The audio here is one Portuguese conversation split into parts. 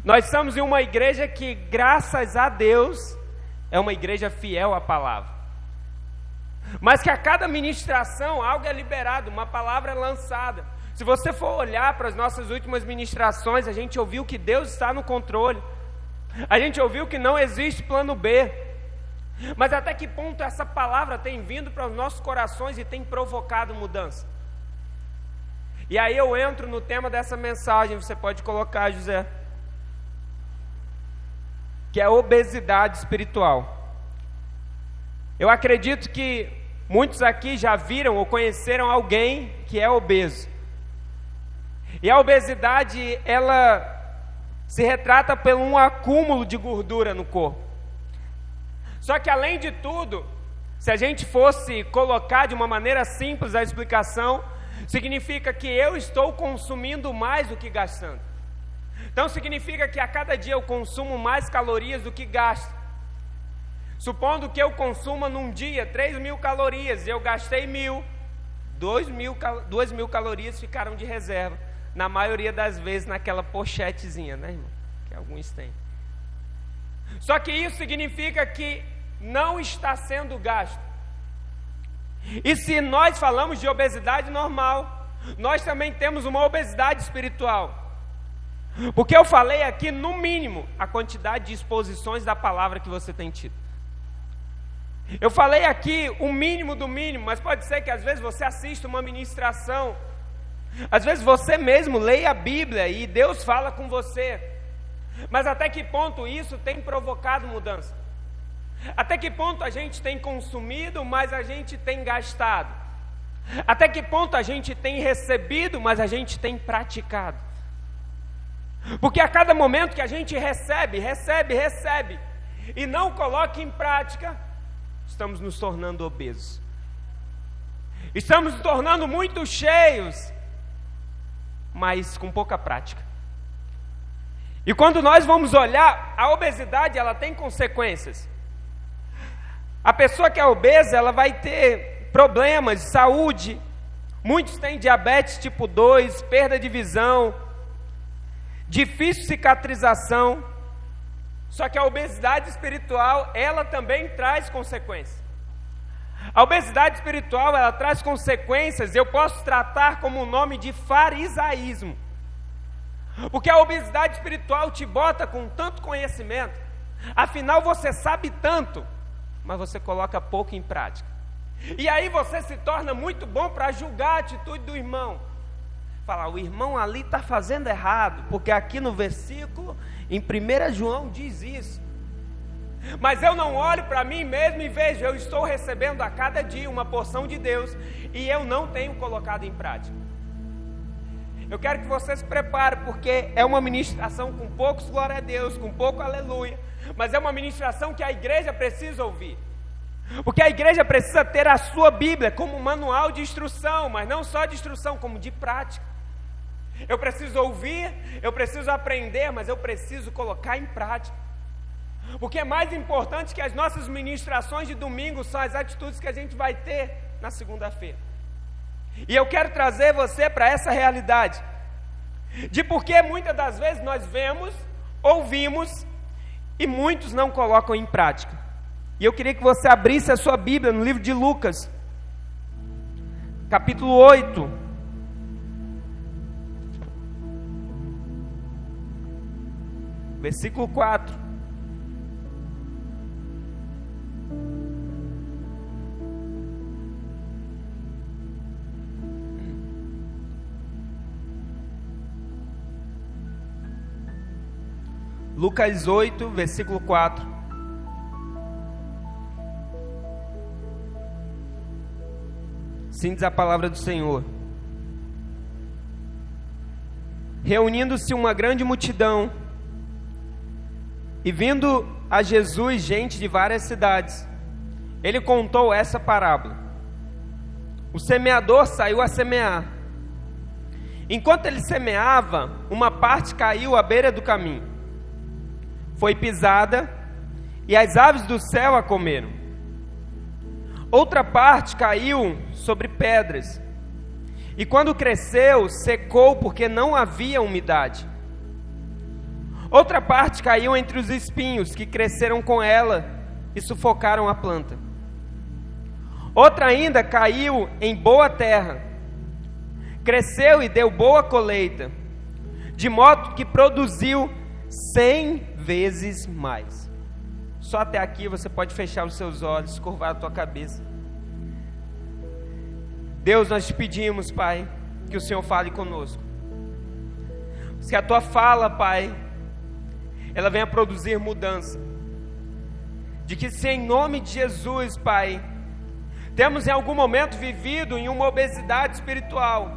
Nós estamos em uma igreja que, graças a Deus, é uma igreja fiel à palavra. Mas que a cada ministração algo é liberado, uma palavra é lançada. Se você for olhar para as nossas últimas ministrações, a gente ouviu que Deus está no controle. A gente ouviu que não existe plano B. Mas até que ponto essa palavra tem vindo para os nossos corações e tem provocado mudança? E aí eu entro no tema dessa mensagem, você pode colocar, José, que é a obesidade espiritual. Eu acredito que muitos aqui já viram ou conheceram alguém que é obeso. E a obesidade, ela se retrata por um acúmulo de gordura no corpo. Só que além de tudo, se a gente fosse colocar de uma maneira simples a explicação, significa que eu estou consumindo mais do que gastando. Então significa que a cada dia eu consumo mais calorias do que gasto. Supondo que eu consuma num dia 3.000 calorias e eu gastei 1.000, 2.000 calorias ficaram de reserva. Na maioria das vezes naquela pochetezinha, né, irmão? Que alguns têm. Só que isso significa que não está sendo gasto. E se nós falamos de obesidade normal, nós também temos uma obesidade espiritual. Porque eu falei aqui, no mínimo, a quantidade de exposições da palavra que você tem tido. Eu falei aqui o mínimo do mínimo, mas pode ser que às vezes você assista uma ministração, às vezes você mesmo leia a Bíblia e Deus fala com você. Mas até que ponto isso tem provocado mudança? Até que ponto a gente tem consumido, mas a gente tem gastado? Até que ponto a gente tem recebido, mas a gente tem praticado? Porque a cada momento que a gente recebe, e não coloca em prática, estamos nos tornando obesos. Estamos nos tornando muito cheios, mas com pouca prática. E quando nós vamos olhar, a obesidade, ela tem consequências. A pessoa que é obesa, ela vai ter problemas de saúde. Muitos têm diabetes tipo 2, perda de visão, difícil cicatrização. Só que a obesidade espiritual, ela também traz consequências. A obesidade espiritual, ela traz consequências, eu posso tratar como o nome de farisaísmo. Porque a obesidade espiritual te bota com tanto conhecimento, afinal você sabe tanto, mas você coloca pouco em prática. E aí você se torna muito bom para julgar a atitude do irmão. Falar, o irmão ali está fazendo errado, porque aqui no versículo, em 1 João diz isso. Mas eu não olho para mim mesmo e vejo, eu estou recebendo a cada dia uma porção de Deus, e eu não tenho colocado em prática. Eu quero que você se prepare, porque é uma ministração com poucos glória a Deus, com pouco aleluia, mas é uma ministração que a igreja precisa ouvir. Porque a igreja precisa ter a sua Bíblia como manual de instrução, mas não só de instrução, como de prática. Eu preciso ouvir, eu preciso aprender, mas eu preciso colocar em prática. Porque é mais importante que as nossas ministrações de domingo são as atitudes que a gente vai ter na segunda-feira. E eu quero trazer você para essa realidade, de porque muitas das vezes nós vemos, ouvimos, e muitos não colocam em prática. E eu queria que você abrisse a sua Bíblia no livro de Lucas, capítulo 8. Versículo 4. Lucas 8, versículo 4. Assim diz a palavra do Senhor. Reunindo-se uma grande multidão, e vindo a Jesus gente de várias cidades, ele contou essa parábola. O semeador saiu a semear. Enquanto ele semeava, uma parte caiu à beira do caminho. Foi pisada, e as aves do céu a comeram. Outra parte caiu sobre pedras, e quando cresceu, secou porque não havia umidade. Outra parte caiu entre os espinhos que cresceram com ela e sufocaram a planta. Outra ainda caiu em boa terra, cresceu e deu boa colheita, de modo que produziu 100 vezes mais. Só até aqui você pode fechar os seus olhos, curvar a tua cabeça. Deus, nós te pedimos, Pai, que o Senhor fale conosco. Que a tua fala, Pai, ela venha produzir mudança. De que se em nome de Jesus, Pai, temos em algum momento vivido em uma obesidade espiritual,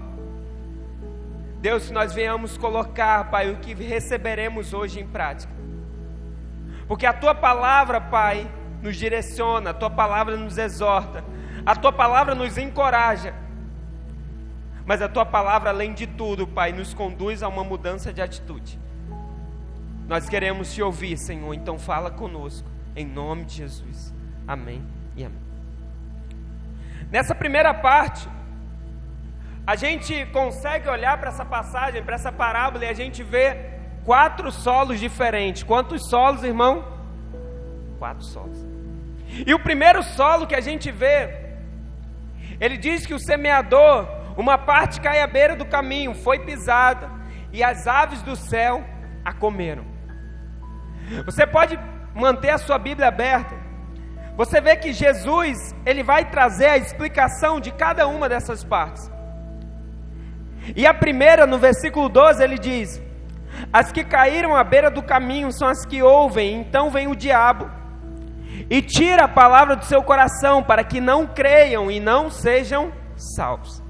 Deus, que nós venhamos colocar, Pai, o que receberemos hoje em prática. Porque a tua palavra, Pai, nos direciona, a tua palavra nos exorta, a tua palavra nos encoraja. Mas a tua palavra, além de tudo, Pai, nos conduz a uma mudança de atitude. Nós queremos te ouvir, Senhor, então fala conosco, em nome de Jesus. Amém e amém. Nessa primeira parte, a gente consegue olhar para essa passagem, para essa parábola, e a gente vê 4 solos diferentes. Quantos solos, irmão? 4 solos. E o primeiro solo que a gente vê, ele diz que o semeador, uma parte cai à beira do caminho, foi pisada, e as aves do céu a comeram. Você pode manter a sua Bíblia aberta. Você vê que Jesus, ele vai trazer a explicação de cada uma dessas partes. E a primeira, no versículo 12, ele diz: as que caíram à beira do caminho são as que ouvem, então vem o diabo e tira a palavra do seu coração, para que não creiam e não sejam salvos.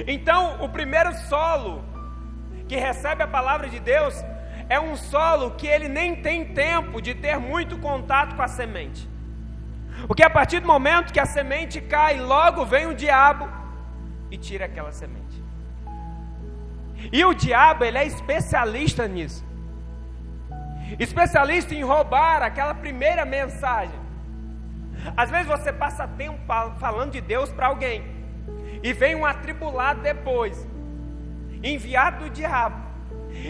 Então, o primeiro solo que recebe a palavra de Deus é um solo que ele nem tem tempo de ter muito contato com a semente. Porque a partir do momento que a semente cai, logo vem o diabo e tira aquela semente. E o diabo, ele é especialista nisso. Especialista em roubar aquela primeira mensagem. Às vezes você passa tempo falando de Deus para alguém, e vem um atribulado depois, enviado do diabo,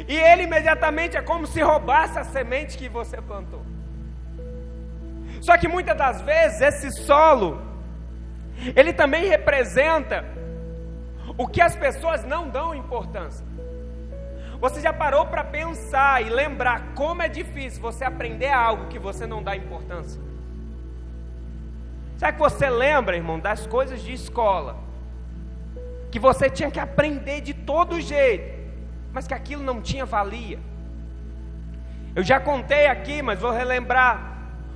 e ele imediatamente é como se roubasse a semente que você plantou. Só que muitas das vezes esse solo, ele também representa o que as pessoas não dão importância. Você já parou para pensar e lembrar como é difícil você aprender algo que você não dá importância? Será que você lembra, irmão, das coisas de escola, que você tinha que aprender de todo jeito, mas que aquilo não tinha valia? Eu já contei aqui, mas vou relembrar.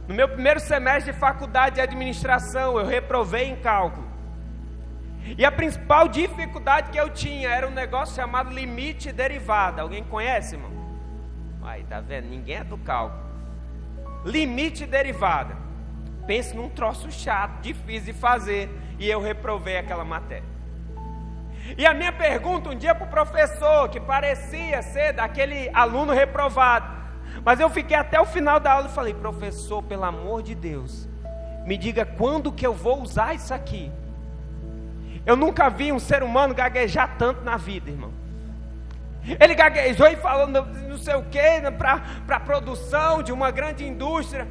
No meu primeiro semestre de faculdade de administração, eu reprovei em cálculo. E a principal dificuldade que eu tinha era um negócio chamado limite e derivada. Alguém conhece, irmão? Aí, tá vendo? Ninguém é do cálculo. Limite e derivada. Pense num troço chato, difícil de fazer. E eu reprovei aquela matéria. E a minha pergunta um dia para o professor, que parecia ser daquele aluno reprovado, mas eu fiquei até o final da aula e falei: professor, pelo amor de Deus, me diga quando que eu vou usar isso aqui. Eu nunca vi um ser humano gaguejar tanto na vida, irmão. Ele gaguejou e falou não sei o que, para a produção de uma grande indústria.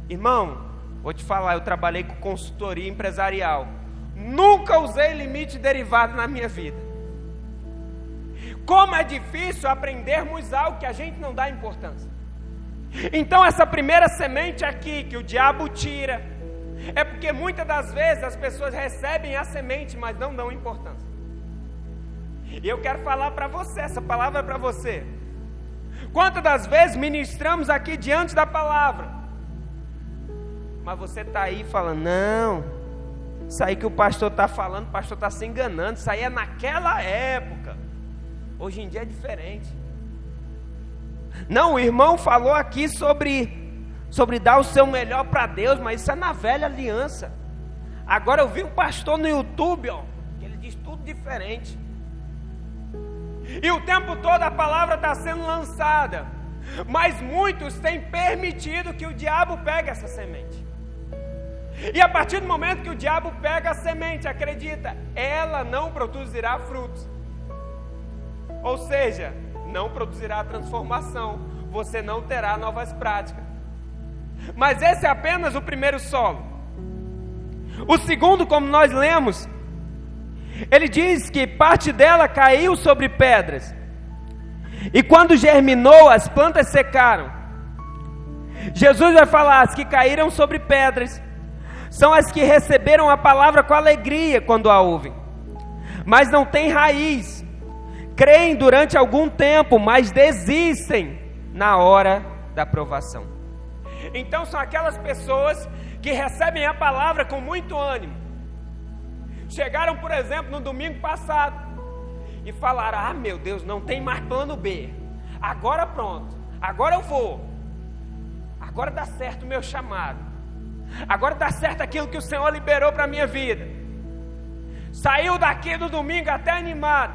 Irmão, vou te falar, eu trabalhei com consultoria empresarial. Nunca usei limite derivado na minha vida. Como é difícil aprendermos algo que a gente não dá importância. Então essa primeira semente aqui que o diabo tira, é porque muitas das vezes as pessoas recebem a semente, mas não dão importância. E eu quero falar para você, essa palavra é para você. Quantas das vezes ministramos aqui diante da palavra, mas você está aí falando: não, isso aí que o pastor está falando, o pastor está se enganando, isso aí é naquela época, hoje em dia é diferente. Não, o irmão falou aqui sobre dar o seu melhor para Deus, mas isso é na velha aliança. Agora eu vi um pastor no YouTube, ó, que ele diz tudo diferente. E o tempo todo a palavra está sendo lançada, mas muitos têm permitido que o diabo pegue essa semente. E a partir do momento que o diabo pega a semente, acredita, ela não produzirá frutos. Ou seja, não produzirá transformação, você não terá novas práticas. Mas esse é apenas o primeiro solo. O segundo, como nós lemos, ele diz que parte dela caiu sobre pedras, e quando germinou, as plantas secaram. Jesus vai falar: as que caíram sobre pedras são as que receberam a palavra com alegria quando a ouvem, mas não têm raiz, creem durante algum tempo, mas desistem na hora da provação. Então são aquelas pessoas que recebem a palavra com muito ânimo. Chegaram, por exemplo, no domingo passado e falaram: ah, meu Deus, não tem mais plano B, agora pronto, agora eu vou, agora dá certo o meu chamado, agora dá certo aquilo que o Senhor liberou para a minha vida. Saiu daqui do domingo até animado,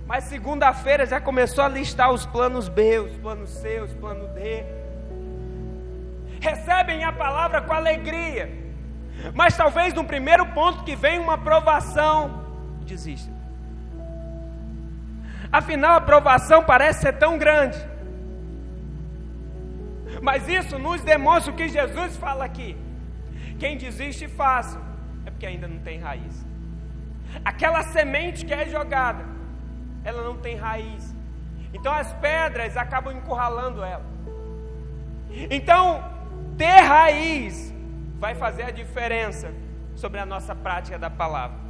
mas segunda-feira já começou a listar os planos B, os planos C, os planos D. Recebem a palavra com alegria, mas talvez no primeiro ponto que vem uma provação, desistem. Afinal, a provação parece ser tão grande, mas isso nos demonstra o que Jesus fala aqui: quem desiste fácil é porque ainda não tem raiz. Aquela semente que é jogada, ela não tem raiz, então as pedras acabam encurralando ela. Então ter raiz vai fazer a diferença sobre a nossa prática da palavra.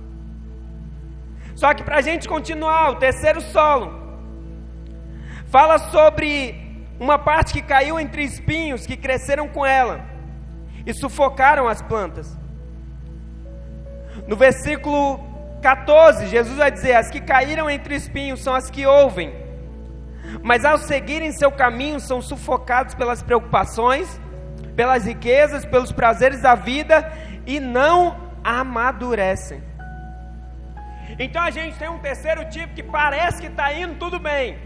Só que para a gente continuar, o terceiro solo fala sobre uma parte que caiu entre espinhos que cresceram com ela e sufocaram as plantas. No versículo 14, Jesus vai dizer: as que caíram entre espinhos são as que ouvem, mas ao seguirem seu caminho são sufocados pelas preocupações, pelas riquezas, pelos prazeres da vida e não amadurecem. Então a gente tem um terceiro tipo que parece que está indo tudo bem,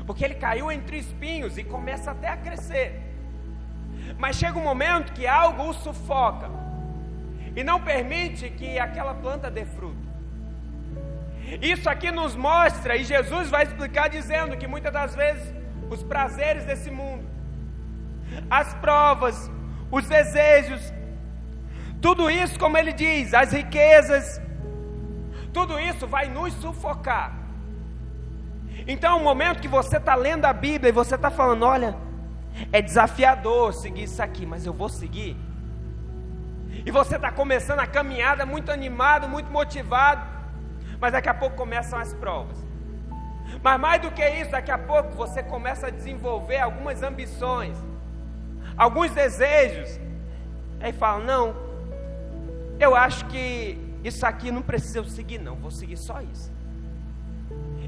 porque ele caiu entre espinhos e começa até a crescer, mas chega um momento que algo o sufoca e não permite que aquela planta dê fruto. Isso aqui nos mostra, e Jesus vai explicar dizendo que muitas das vezes os prazeres desse mundo, as provas, os desejos, tudo isso, como ele diz, as riquezas, tudo isso vai nos sufocar. Então é um momento que você está lendo a Bíblia e você está falando: olha, é desafiador seguir isso aqui, mas eu vou seguir. E você está começando a caminhada muito animado, muito motivado, mas daqui a pouco começam as provas. Mas mais do que isso, daqui a pouco você começa a desenvolver algumas ambições, alguns desejos, aí fala: não, eu acho que isso aqui não precisa eu seguir não, vou seguir só isso.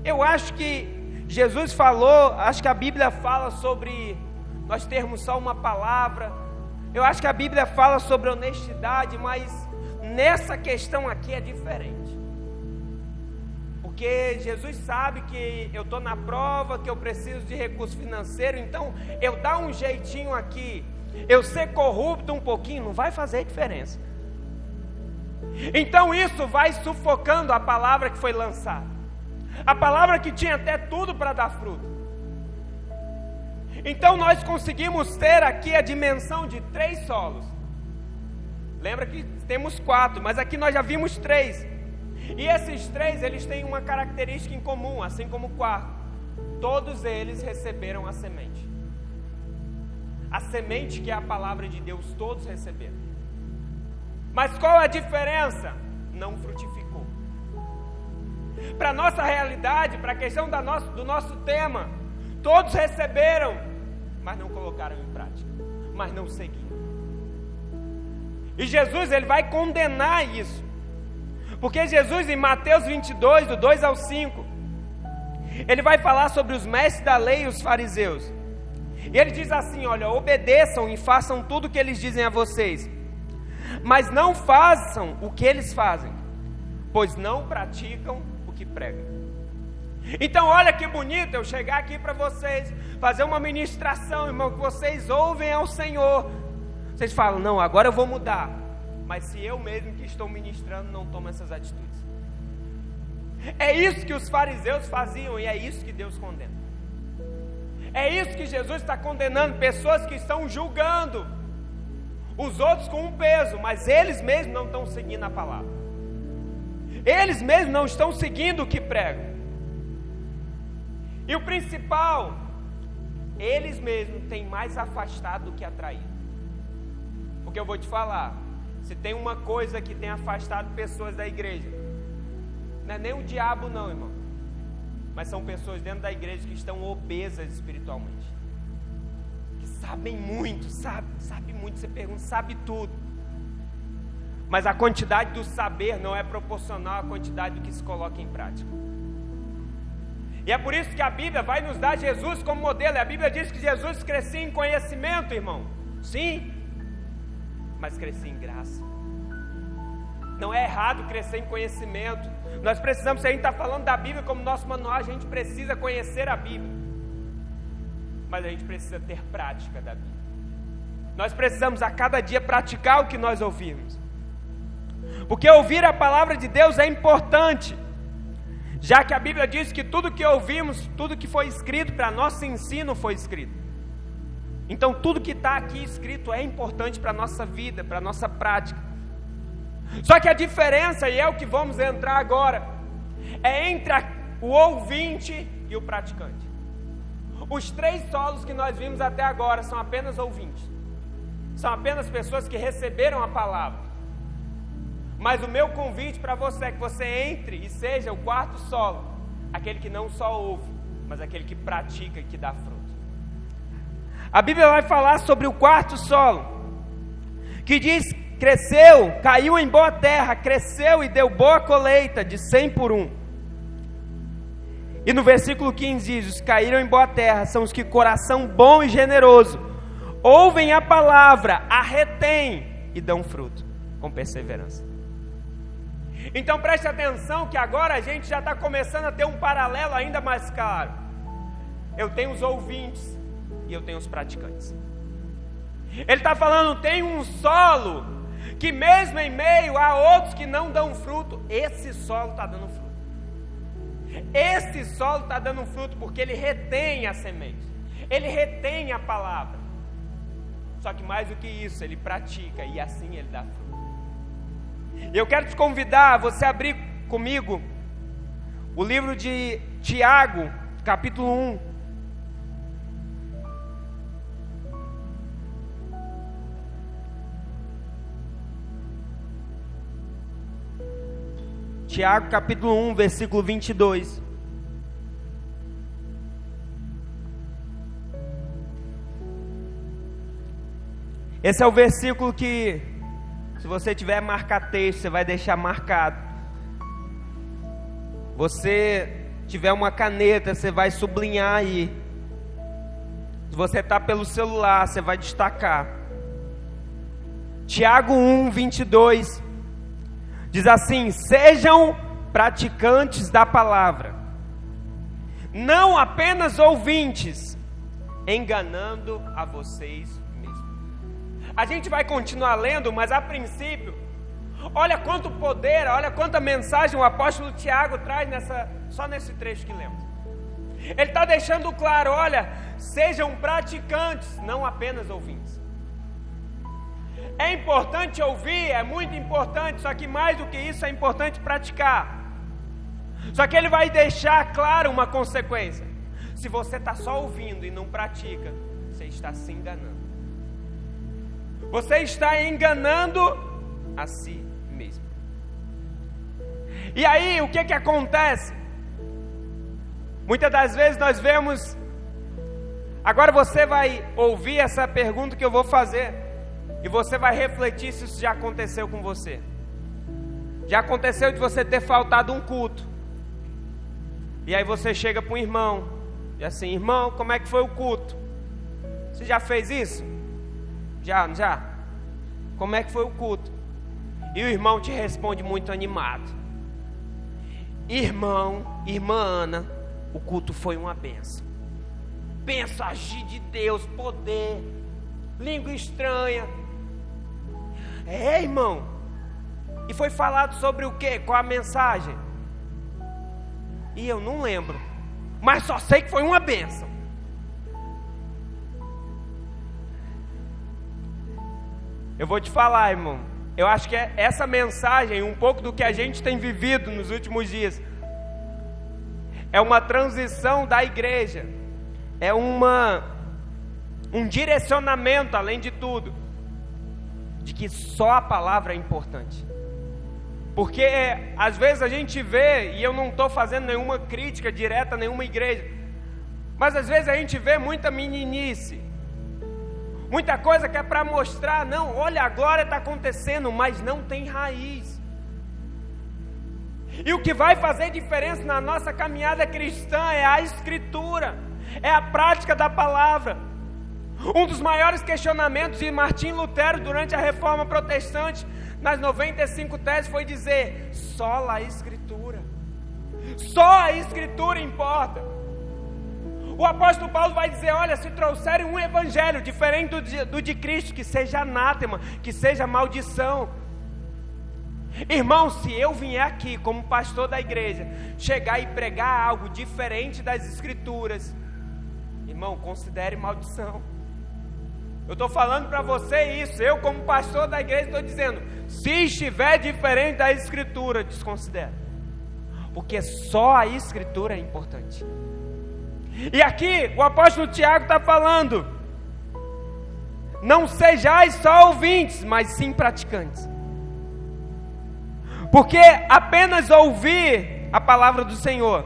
Eu acho que Jesus falou, acho que a Bíblia fala sobre nós termos só uma palavra, eu acho que a Bíblia fala sobre honestidade, mas nessa questão aqui é diferente. Porque Jesus sabe que eu estou na prova, que eu preciso de recurso financeiro, então eu dar um jeitinho aqui, eu ser corrupto um pouquinho, não vai fazer diferença. Então isso vai sufocando a palavra que foi lançada, a palavra que tinha até tudo para dar fruto. Então nós conseguimos ter aqui a dimensão de 3 solos. Lembra que temos 4, mas aqui nós já vimos 3. E esses 3, eles têm uma característica em comum, assim como o quarto: todos eles receberam a semente. A semente que é a palavra de Deus, todos receberam. Mas qual a diferença? Não frutificou. Para a nossa realidade, para a questão do nosso tema, todos receberam, mas não colocaram em prática, mas não seguiram. E Jesus, ele vai condenar isso, porque Jesus, em Mateus 22, do 2 ao 5, ele vai falar sobre os mestres da lei e os fariseus. E ele diz assim: olha, obedeçam e façam tudo o que eles dizem a vocês, mas não façam o que eles fazem, pois não praticam o que pregam. Então olha que bonito eu chegar aqui para vocês, fazer uma ministração, irmão, que vocês ouvem ao Senhor, vocês falam: não, agora eu vou mudar. Mas se eu mesmo que estou ministrando não tomo essas atitudes, É isso que os fariseus faziam e é isso que Deus condena. É isso que Jesus está condenando, pessoas que estão julgando os outros com um peso, mas eles mesmos não estão seguindo a palavra. Eles mesmos não estão seguindo o que pregam. E o principal, eles mesmos têm mais afastado do que atraído. Porque eu vou te falar, se tem uma coisa que tem afastado pessoas da igreja, não é nem o diabo não, irmão, mas são pessoas dentro da igreja que estão obesas espiritualmente, que sabem muito, sabe muito, você pergunta, sabe tudo, mas a quantidade do saber não é proporcional à quantidade do que se coloca em prática. E é por isso que a Bíblia vai nos dar Jesus como modelo. A Bíblia diz que Jesus crescia em conhecimento, irmão, sim, mas crescia em graça. Não é errado crescer em conhecimento. Nós precisamos, se a gente está falando da Bíblia como nosso manual, a gente precisa conhecer a Bíblia, mas a gente precisa ter prática da Bíblia. Nós precisamos a cada dia praticar o que nós ouvimos, porque ouvir a palavra de Deus é importante, já que a Bíblia diz que tudo que ouvimos, tudo que foi escrito para nosso ensino foi escrito. Então tudo que está aqui escrito é importante para a nossa vida, para a nossa prática. Só que a diferença, e é o que vamos entrar agora, é entre o ouvinte e o praticante. Os 3 solos que nós vimos até agora são apenas ouvintes, são apenas pessoas que receberam a palavra. Mas o meu convite para você é que você entre e seja o 4º solo, aquele que não só ouve, mas aquele que pratica e que dá fruto. A Bíblia vai falar sobre o 4º solo, que diz: cresceu, caiu em boa terra, cresceu e deu boa colheita, de 100 por 1. E no versículo 15 diz: os que caíram em boa terra são os que coração bom e generoso ouvem a palavra, a retêm e dão fruto com perseverança. Então preste atenção que agora a gente já está começando a ter um paralelo ainda mais claro. Eu tenho os ouvintes e eu tenho os praticantes. Ele está falando, tem um solo que mesmo em meio a outros que não dão fruto, esse solo está dando fruto. Esse solo está dando fruto porque ele retém a semente, ele retém a palavra. Só que mais do que isso, ele pratica e assim ele dá fruto. E eu quero te convidar a você abrir comigo o livro de Tiago, capítulo 1. Tiago capítulo 1, versículo 22. Esse é o versículo que, se você tiver marcar texto, você vai deixar marcado. Você tiver uma caneta, você vai sublinhar aí. Se você está pelo celular, você vai destacar. Tiago 1, 22 diz assim: sejam praticantes da palavra, não apenas ouvintes, enganando a vocês mesmos. A gente vai continuar lendo, mas a princípio, olha quanto poder, olha quanta mensagem o apóstolo Tiago traz só nesse trecho que lemos. Ele está deixando claro, olha, sejam praticantes, não apenas ouvintes. É importante ouvir, é muito importante, só que mais do que isso é importante praticar. Só que ele vai deixar claro uma consequência: se você está só ouvindo e não pratica, você está se enganando. Você está enganando a si mesmo. E aí, o que acontece? Muitas das vezes nós vemos. Agora você vai ouvir essa pergunta que eu vou fazer, e você vai refletir se isso já aconteceu com você. Já aconteceu de você ter faltado um culto, e aí você chega para um irmão, e assim: irmão, como é que foi o culto? Você já fez isso? Já? Como é que foi o culto? E o irmão te responde muito animado: irmão, irmã Ana, o culto foi uma bênção. Pensa, agir de Deus, poder, língua estranha. É, irmão. E foi falado sobre o quê? Qual a mensagem? E eu não lembro, mas só sei que foi uma bênção. Eu vou te falar, irmão, eu acho que essa mensagem, um pouco do que a gente tem vivido nos últimos dias, é uma transição da igreja, é um direcionamento, além de tudo, de que só a palavra é importante. Porque às vezes a gente vê, e eu não estou fazendo nenhuma crítica direta a nenhuma igreja, mas às vezes a gente vê muita meninice, muita coisa que é para mostrar, não, olha, a glória está acontecendo, mas não tem raiz. E o que vai fazer diferença na nossa caminhada cristã é a Escritura, é a prática da palavra. Um dos maiores questionamentos de Martim Lutero durante a Reforma Protestante, nas 95 teses, foi dizer: só a Escritura, só a Escritura importa. O apóstolo Paulo vai dizer: olha, se trouxerem um evangelho diferente do de Cristo, que seja anátema, que seja maldição. Irmão, se eu vier aqui como pastor da igreja, chegar e pregar algo diferente das Escrituras, irmão, considere maldição. Eu estou falando para você isso, eu como pastor da igreja estou dizendo, se estiver diferente da Escritura, desconsidere, porque só a Escritura é importante. E aqui o apóstolo Tiago está falando: não sejais só ouvintes, mas sim praticantes. Porque apenas ouvir a palavra do Senhor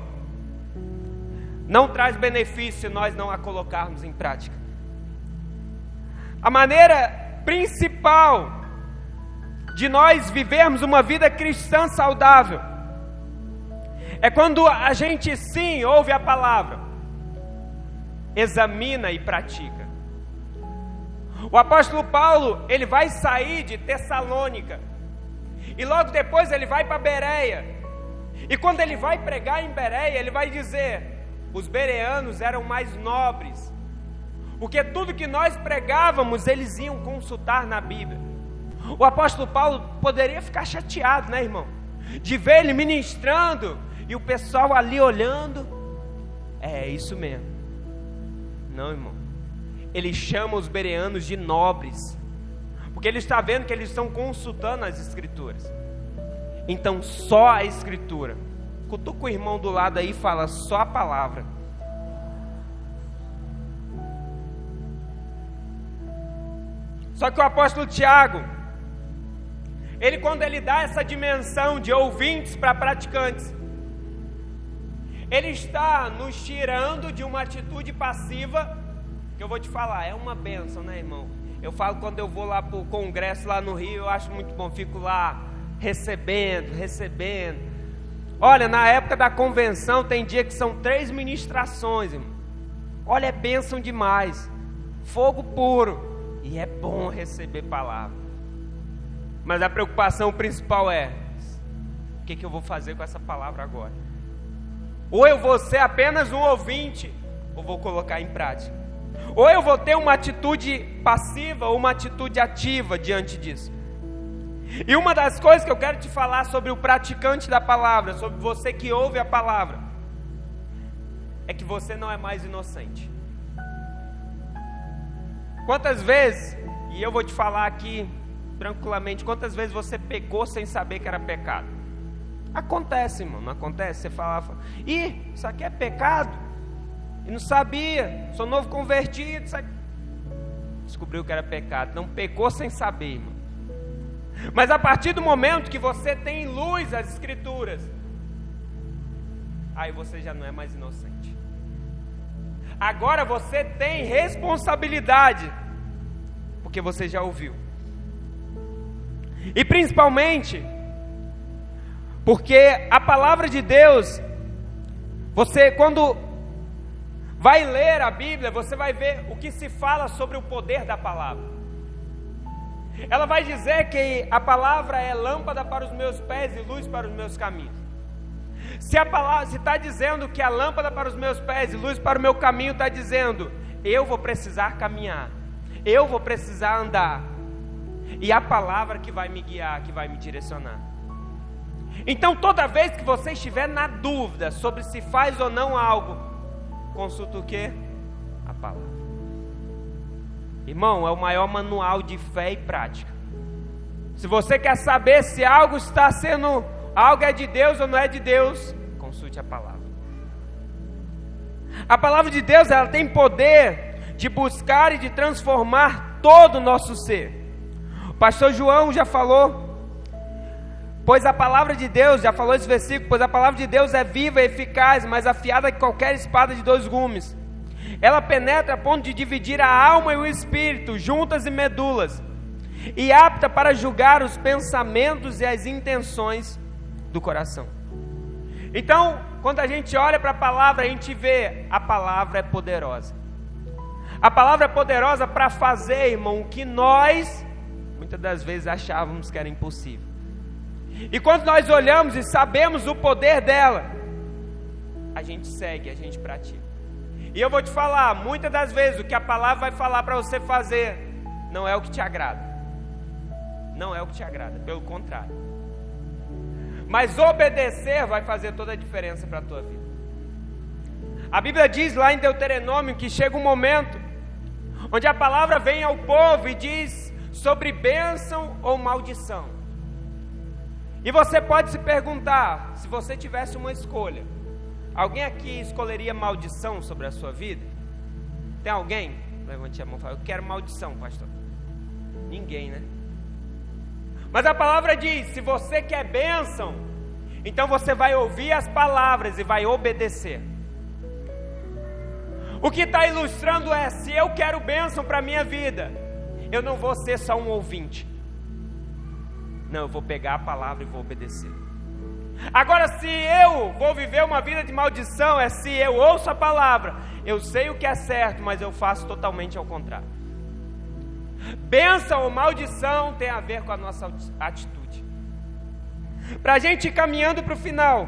não traz benefício se nós não a colocarmos em prática. A maneira principal de nós vivermos uma vida cristã saudável é quando a gente sim ouve a palavra, examina e pratica. O apóstolo Paulo, ele vai sair de Tessalônica e logo depois ele vai para Bereia. E quando ele vai pregar em Bereia, ele vai dizer: os bereanos eram mais nobres, porque tudo que nós pregávamos, eles iam consultar na Bíblia. O apóstolo Paulo poderia ficar chateado, né, irmão? De ver ele ministrando e o pessoal ali olhando. É isso mesmo. Não, irmão. Ele chama os bereanos de nobres, porque ele está vendo que eles estão consultando as Escrituras. Então só a Escritura. Cutuca o irmão do lado aí e fala: só a palavra. Só que o apóstolo Tiago, ele, quando ele dá essa dimensão de ouvintes para praticantes, ele está nos tirando de uma atitude passiva, que eu vou te falar, é uma bênção, né, irmão? Eu falo, quando eu vou lá para o congresso lá no Rio, eu acho muito bom, fico lá recebendo. Olha, na época da convenção tem dia que são 3 ministrações, irmão. Olha, é bênção demais, fogo puro. E é bom receber palavra. Mas a preocupação principal é: o que eu vou fazer com essa palavra agora? Ou eu vou ser apenas um ouvinte, ou vou colocar em prática. Ou eu vou ter uma atitude passiva ou uma atitude ativa diante disso. E uma das coisas que eu quero te falar sobre o praticante da palavra, sobre você que ouve a palavra, é que você não é mais inocente. Quantas vezes, e eu vou te falar aqui tranquilamente, quantas vezes você pecou sem saber que era pecado? Acontece, irmão, não acontece? Você falava: ih, isso aqui é pecado, e não sabia, sou novo convertido, descobriu que era pecado. Não pecou sem saber, irmão. Mas a partir do momento que você tem em luz as Escrituras, aí você já não é mais inocente. Agora você tem responsabilidade, porque você já ouviu. E principalmente porque a palavra de Deus, você quando vai ler a Bíblia, você vai ver o que se fala sobre o poder da palavra. Ela vai dizer que a palavra é lâmpada para os meus pés e luz para os meus caminhos. Se a palavra, se está dizendo que a lâmpada para os meus pés e luz para o meu caminho, está dizendo: eu vou precisar caminhar, eu vou precisar andar, e a palavra que vai me guiar, que vai me direcionar. Então, toda vez que você estiver na dúvida sobre se faz ou não algo, consulta o quê? A palavra. Irmão, é o maior manual de fé e prática. Se você quer saber se algo é de Deus ou não é de Deus, consulte a palavra. A palavra de Deus, ela tem poder de buscar e de transformar todo o nosso ser. O pastor João já falou, pois a palavra de Deus, já falou esse versículo, pois a palavra de Deus é viva e eficaz, mais afiada que qualquer espada de 2 gumes. Ela penetra a ponto de dividir a alma e o espírito, juntas e medulas, e apta para julgar os pensamentos e as intenções do coração. Então, quando a gente olha para a palavra, a gente vê, a palavra é poderosa. A palavra é poderosa para fazer, irmão, o que nós, muitas das vezes, achávamos que era impossível. E quando nós olhamos e sabemos o poder dela, a gente segue, a gente pratica. E eu vou te falar, muitas das vezes, o que a palavra vai falar para você fazer, não é o que te agrada. Não é o que te agrada, pelo contrário. Mas obedecer vai fazer toda a diferença para a tua vida. A Bíblia diz lá em Deuteronômio que chega um momento onde a palavra vem ao povo e diz sobre bênção ou maldição. E você pode se perguntar, se você tivesse uma escolha, alguém aqui escolheria maldição sobre a sua vida? Tem alguém? Levante a mão e fala, eu quero maldição, pastor. Ninguém, né? Mas a palavra diz, se você quer bênção, então você vai ouvir as palavras e vai obedecer. O que está ilustrando é, se eu quero bênção para a minha vida, eu não vou ser só um ouvinte. Não, eu vou pegar a palavra e vou obedecer. Agora, se eu vou viver uma vida de maldição, é se eu ouço a palavra, eu sei o que é certo, mas eu faço totalmente ao contrário. Bênção ou maldição tem a ver com a nossa atitude. Para a gente ir caminhando para o final,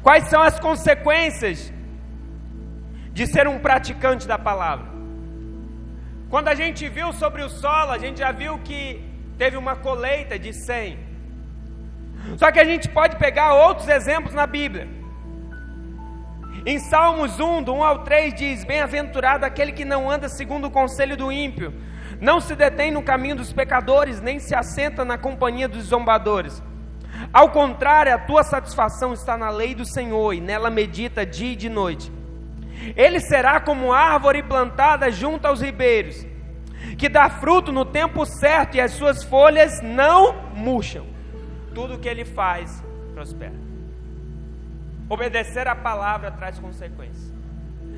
quais são as consequências de ser um praticante da palavra? Quando a gente viu sobre o solo, a gente já viu que teve uma colheita de 100. Só que a gente pode pegar outros exemplos na Bíblia. Em Salmos 1, do 1 ao 3 diz, bem-aventurado aquele que não anda segundo o conselho do ímpio, não se detém no caminho dos pecadores, nem se assenta na companhia dos zombadores. Ao contrário, a tua satisfação está na lei do Senhor, e nela medita dia e de noite. Ele será como árvore plantada junto aos ribeiros, que dá fruto no tempo certo, e as suas folhas não murcham. Tudo o que ele faz, prospera. Obedecer a palavra traz consequências.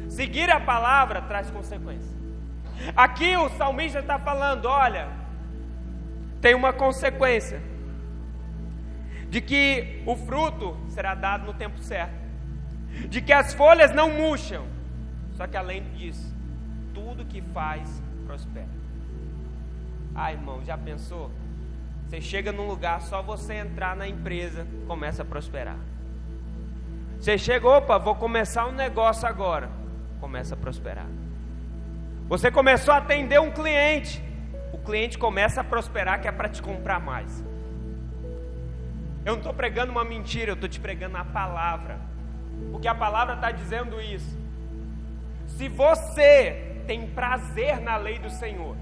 Seguir a palavra traz consequências. Aqui o salmista está falando, olha, tem uma consequência de que o fruto será dado no tempo certo, de que as folhas não murcham. Só que além disso, tudo que faz prospera. Ah, irmão, já pensou? Você chega num lugar, só você entrar na empresa, começa a prosperar. Você chega, opa, vou começar um negócio agora, começa a prosperar. Você começou a atender um cliente, o cliente começa a prosperar, que é para te comprar mais. Eu não estou pregando uma mentira, eu estou te pregando a palavra, porque a palavra está dizendo isso. Se você tem prazer na lei do Senhor,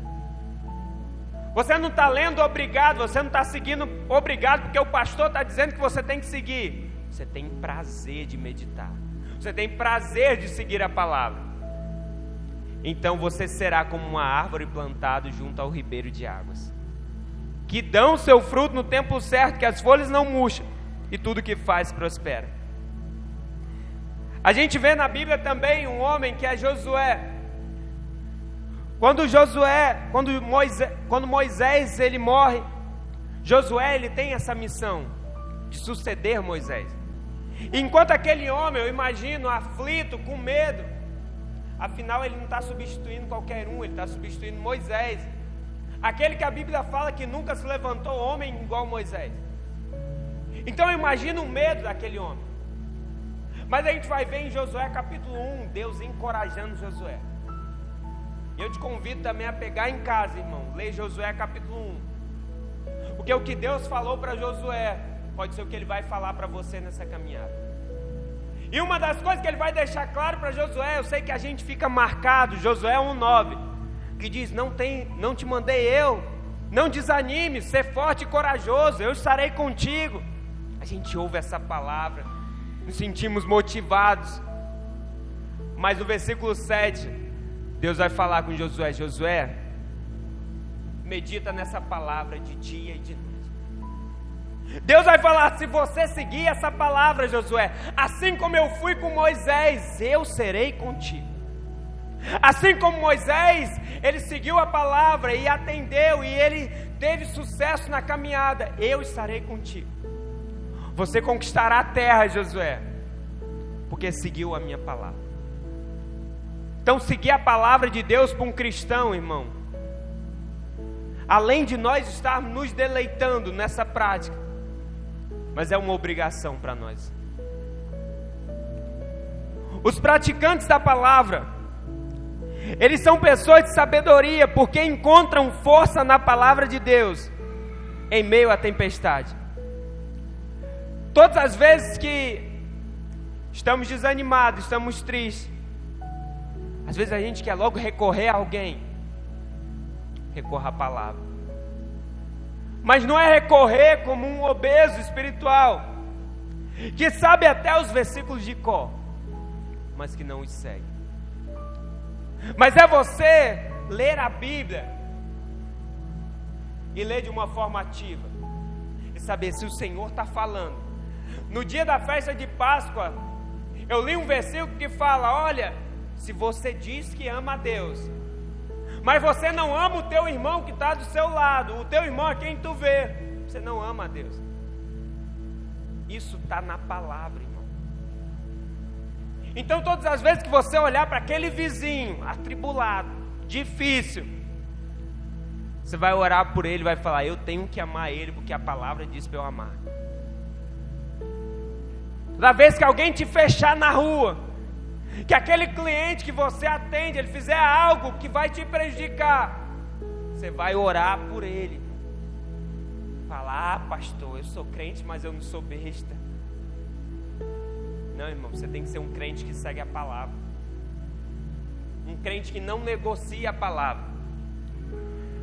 você não está lendo obrigado, você não está seguindo obrigado, porque o pastor está dizendo que você tem que seguir. Você tem prazer de meditar, você tem prazer de seguir a palavra. Então você será como uma árvore plantada junto ao ribeiro de águas, que dão seu fruto no tempo certo, que as folhas não murcham, e tudo que faz prospera. A gente vê na Bíblia também um homem que é Josué. Quando Moisés ele morre, Josué ele tem essa missão de suceder Moisés. Enquanto aquele homem, eu imagino, aflito, com medo, afinal ele não está substituindo qualquer um, ele está substituindo Moisés, aquele que a Bíblia fala que nunca se levantou homem igual Moisés. Então eu imagino o medo daquele homem. Mas a gente vai ver em Josué capítulo 1, Deus encorajando Josué. E eu te convido também a pegar em casa, irmão, ler Josué capítulo 1. Porque o que Deus falou para Josué pode ser o que Ele vai falar para você nessa caminhada. E uma das coisas que Ele vai deixar claro para Josué, eu sei que a gente fica marcado, Josué 1:9, que diz: não te mandei eu, não desanime, ser forte e corajoso, eu estarei contigo. A gente ouve essa palavra, nos sentimos motivados. Mas no versículo 7, Deus vai falar com Josué: Josué, medita nessa palavra de dia e de noite. Deus vai falar: se você seguir essa palavra, Josué, assim como eu fui com Moisés, eu serei contigo. Assim como Moisés, ele seguiu a palavra e atendeu, e ele teve sucesso na caminhada, eu estarei contigo. Você conquistará a terra, Josué, porque seguiu a minha palavra. Então, seguir a palavra de Deus para um cristão, irmão, além de nós estarmos nos deleitando nessa prática, mas é uma obrigação para nós. Os praticantes da palavra, eles são pessoas de sabedoria, porque encontram força na palavra de Deus, em meio à tempestade. Todas as vezes que estamos desanimados, estamos tristes, às vezes a gente quer logo recorrer a alguém. Recorra à palavra. Mas não é recorrer como um obeso espiritual, que sabe até os versículos de cor, mas que não os segue. Mas é você ler a Bíblia e ler de uma forma ativa, e saber se o Senhor está falando. No dia da festa de Páscoa, eu li um versículo que fala: olha, se você diz que ama a Deus, mas você não ama o teu irmão que está do seu lado, o teu irmão a quem tu vê, você não ama a Deus. Isso está na palavra, irmão. Então todas as vezes que você olhar para aquele vizinho atribulado, difícil, você vai orar por ele, vai falar: eu tenho que amar ele, porque a palavra diz para eu amar. Toda vez que alguém te fechar na rua, que aquele cliente que você atende, ele fizer algo que vai te prejudicar, você vai orar por ele. Falar: ah, pastor, eu sou crente, mas eu não sou besta. Não, irmão, você tem que ser um crente que segue a palavra, um crente que não negocia a palavra,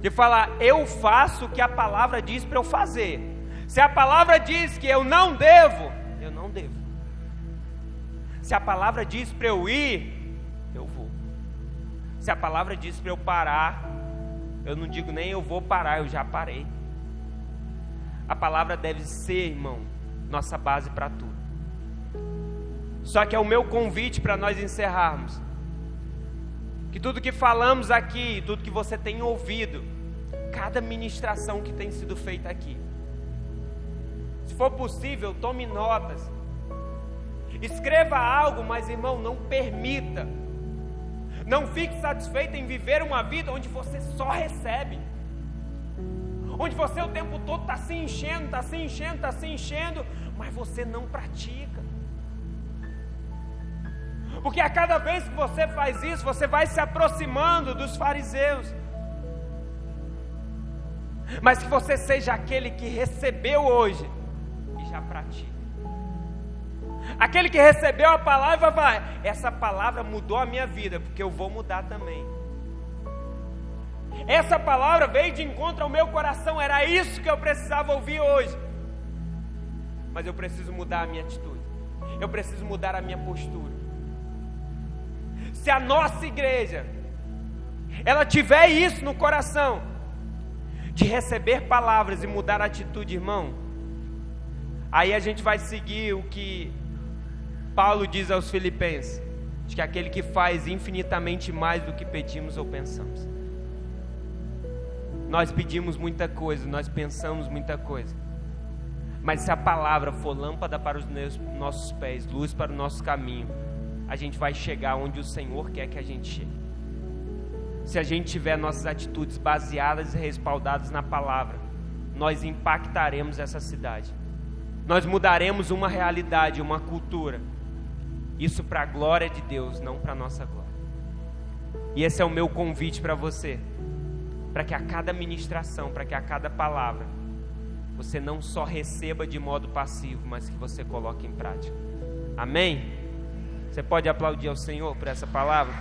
de falar: eu faço o que a palavra diz para eu fazer. Se a palavra diz que eu não devo, eu não devo. Se a palavra diz para eu ir, eu vou. Se a palavra diz para eu parar, eu não digo nem eu vou parar, eu já parei. A palavra deve ser, irmão, nossa base para tudo. Só que é o meu convite para nós encerrarmos, que tudo que falamos aqui, tudo que você tem ouvido, cada ministração que tem sido feita aqui, se for possível, tome notas, escreva algo, mas, irmão, não permita, não fique satisfeito em viver uma vida onde você só recebe, onde você o tempo todo está se enchendo, está se enchendo, está se enchendo, mas você não pratica. Porque a cada vez que você faz isso, você vai se aproximando dos fariseus. Mas que você seja aquele que recebeu hoje e já pratica. Aquele que recebeu a palavra e vai falar: essa palavra mudou a minha vida, porque eu vou mudar também. Essa palavra veio de encontro ao meu coração, era isso que eu precisava ouvir hoje. Mas eu preciso mudar a minha atitude, eu preciso mudar a minha postura. Se a nossa igreja, ela tiver isso no coração, de receber palavras e mudar a atitude, irmão, aí a gente vai seguir o que Paulo diz aos Filipenses, de que aquele que faz infinitamente mais do que pedimos ou pensamos. Nós pedimos muita coisa, nós pensamos muita coisa, mas se a palavra for lâmpada para os nossos pés, luz para o nosso caminho, a gente vai chegar onde o Senhor quer que a gente chegue. Se a gente tiver nossas atitudes baseadas e respaldadas na palavra, nós impactaremos essa cidade, nós mudaremos uma realidade, uma cultura, isso para a glória de Deus, não para a nossa glória. E esse é o meu convite para você, para que a cada ministração, para que a cada palavra, você não só receba de modo passivo, mas que você coloque em prática. Amém? Você pode aplaudir ao Senhor por essa palavra?